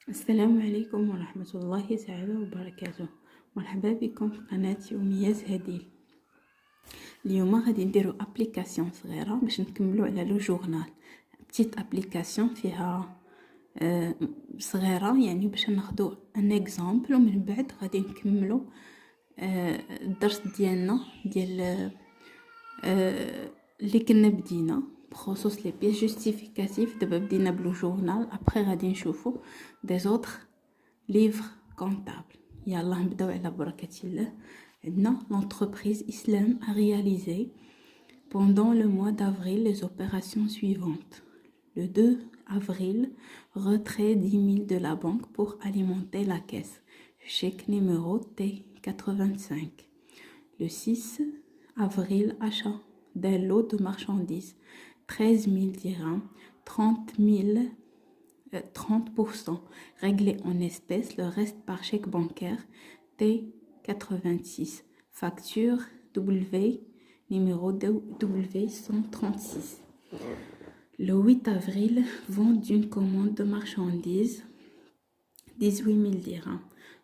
السلام عليكم ورحمة الله تعالى وبركاته. مرحبا بكم في قناة يوميات هديل. اليوم غادي نديرو ابليكاسيون صغيرة باش نكملو على لو جورنال. بتيت ابليكاسيون فيها صغيرة، يعني باش ناخدو ان اكزامبل ومن بعد غادي نكملو الدرس ديالنا ديال اللي كنا بدينا بخصوص لي بيس جوستيفيكاتيف. دابا بدينا بلو جورنال، ابري غادي نشوفو دي زوتر livre comptable. يلا نبداو على بركة الله. عندنا l'entreprise Islam a réalisé pendant le mois d'avril les opérations suivantes. Le 2 avril, retrait 10 000 de la banque pour alimenter la caisse. Chèque numéro T85. Le 6 avril, achat d'un lot de marchandises. 13 000 dirhams, 30% réglé en espèces, le reste par chèque bancaire. T86. Facture W numéro W136. Le 8 avril, vente d'une commande de marchandises. 18 000 dirhams.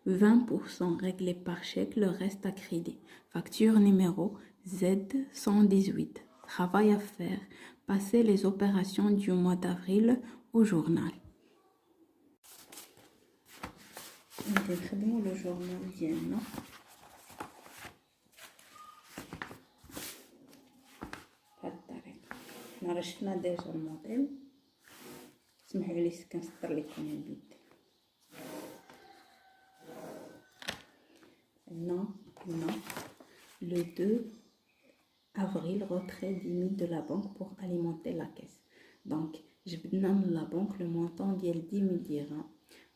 20% réglé par chèque, le reste à crédit. Facture numéro Z118. Travail à faire. Passer les opérations du mois d'avril au journal. نخدموا لو جورنال ديالنا. بهاد الطريقه حنا راه شفنا ديجا الموديل. سمحوا لي كنسطر لكم البيت. هنا le 2 avril, retrait 10 000 de la banque pour alimenter la caisse. Donc جبدنا من لا بنك لو مونطون ديال 10 000 درهم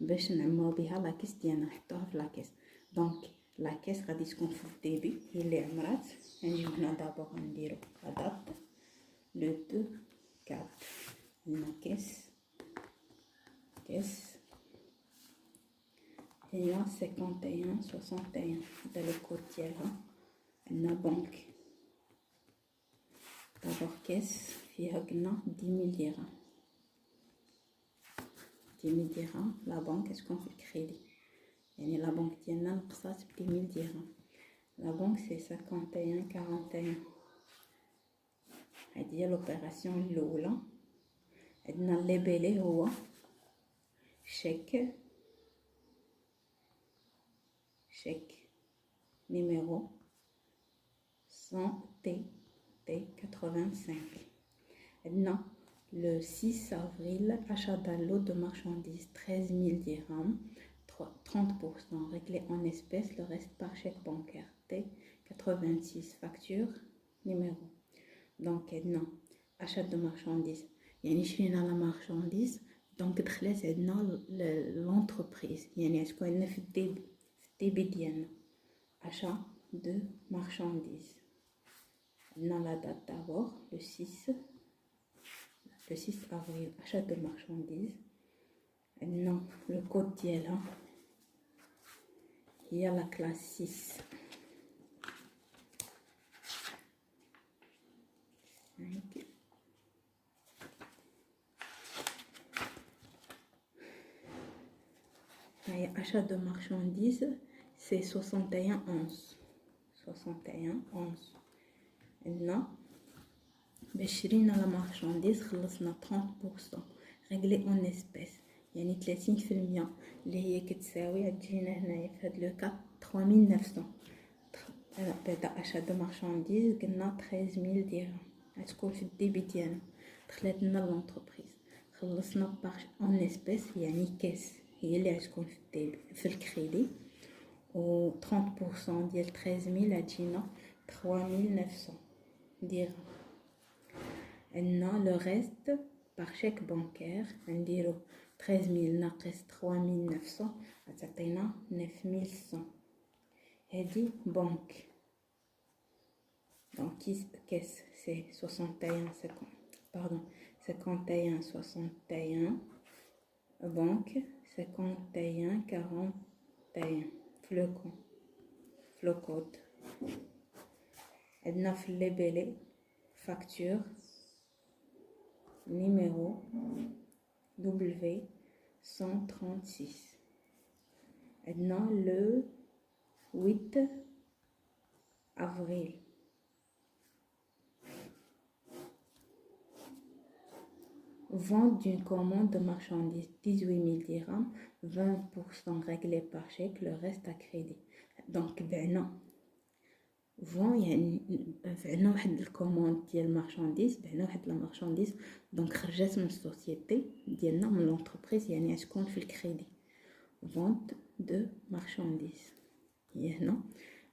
باش نعمرو بها لا كيس ديالنا، نحطوها في لا كيس. دونك لا كيس غادي تكون في الديبي هي اللي عمرات. غنجيو هنا دابا غنديرو لا دات لو 2 4. هنا كيس هي 51 61. هذا لو كود ديالها. عندنا بنك دابا كيس فيها قلنا 10 000 درهم. 10 000 درهم لا بنك تكون في الكريدي، يعني لا بنك ديالنا نقصات ب 10 000 درهم. لا بنك سي 51 41. هادي هي لوبيراسيون الاولى. عندنا ليبيلي هو شيك numéro 100 T85. Maintenant, le 6 avril, achat d'un lot de marchandises, 13 000 dirhams, 30% réglé en espèces, le reste par chèque bancaire. T86, facture numéro. Donc, maintenant, achat de marchandises. يعني شرينا la marchandise. Donc, دخلت عندنا l'entreprise. يعني تكون عندنا في الديبي ديالنا. Achat de marchandises. On a la date d'abord, le 6 avril, achat de marchandises. Non, le code d'IELA, il y a la classe 6. 5. Achat de marchandises, c'est 61 11. 61 11. هنا باش شرينا لا مارشانديز خلصنا 30% ريغلي اون اسبيس، يعني 30% اللي هي كتساوي تجينا هنايا في هاد لو كا 3900. بعدا اشا دو مارشانديز قلنا 13000 درهم غتكون في الديبي ديالنا. دخلت لنا لونتربريز خلصنا باغ اون اسبيس، يعني كاس هي اللي غتكون في الديبي في الكريدي، و 30% ديال 13000 غتجينا 3900 dirhams. عندنا لو ريست باغ شيك بانكير نديرو 13000 ناقص 3900 غتعطينا 9100. هادي بنك. دونك كيس سي 51 61 بنك 51 41 فلو كود. عندنا في الليبيلي facture numéro W 136. Maintenant, le 8 avril. Vente d'une commande de marchandises, 18 000 dirhams, 20% réglé par chèque, le reste à crédit. Donc, فون يعني بعنا واحد الكوموند ديال المارشانديز، بعنا واحد لا مارشانديز دونك خرجت من السوسيتي ديالنا من لونتربريز، يعني غتكون في الكريدي. فونت دو مارشانديز هي هنا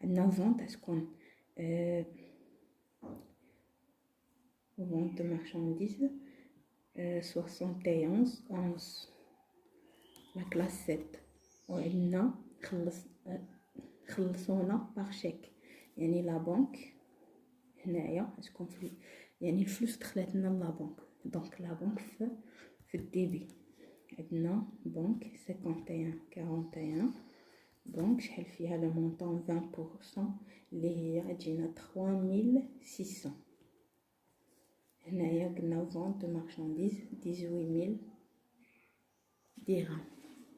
عندنا فونت غتكون فونت دو مارشانديز 71 11 لا كلاس 7. وعندنا خلصونا باغ شيك، يعني لا بنك هنايا غتكون في يعني الفلوس دخلت لنا لا بنك. دونك لا بنك في الديبي عندنا بنك 51 41 بنك شحال فيها لو مونطون 20% اللي هي غتجينا 3600. هنايا قلنا فونت دو مارشانديز 18000 درهم.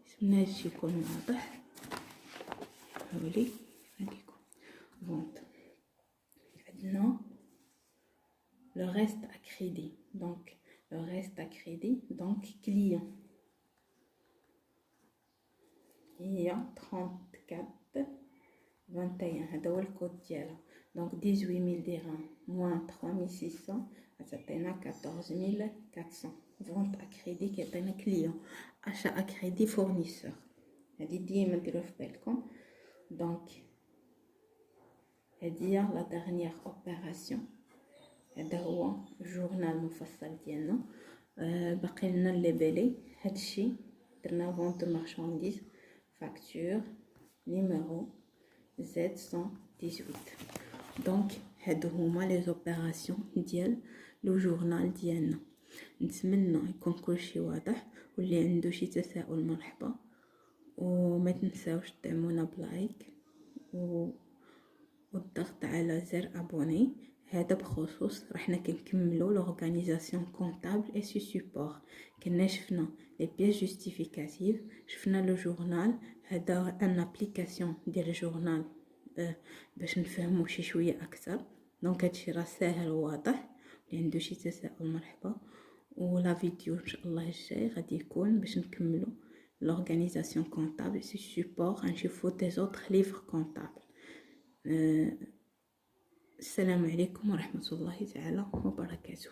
نتمنى هادشي يكون واضح. حاولي هاديكم vente. Maintenant, le reste à crédit. Donc, le reste à crédit, donc client. Il y a 34 21. هذا هو الكود ديالها. Donc 18000 dirhams moins 3600 غتعطينا 14400. Vente à crédit كيعطينا client. Achat à crédit fournisseur. هذه ديما ديروها في بالكم. Donc هذه هي لا ديرنيير اوبيراسيون. هذا هو الجورنال المفصل ديالنا. باقي لنا ليبيلي هادشي درنا فونت دو مارشانديز فاكتور نيميرو زد 118. دونك هادو هما لي زوبيراسيون ديال لو جورنال ديالنا. نتمنى يكون كلشي واضح، واللي عنده شي تساؤل مرحبا، وما تنساوش تدعمونا بلايك والضغط على زر ابوني. هذا بخصوص رحنا كنكملوا لورغانيزاسيون كونطابل اي سي سوبور. كنا شفنا لي بيس جوستيفيكاتيف، شفنا لو جورنال. هذا ان ابليكاسيون ديال الجورنال باش نفهموا شي شويه اكثر. دونك هادشي راه ساهل وواضح. اللي عنده شي تساؤل مرحبا. ولا فيديو ان شاء الله الجاي غادي يكون باش نكملوا l'organisation comptable et support غنشوفوا des autres livres comptables. السلام عليكم ورحمة الله تعالى وبركاته.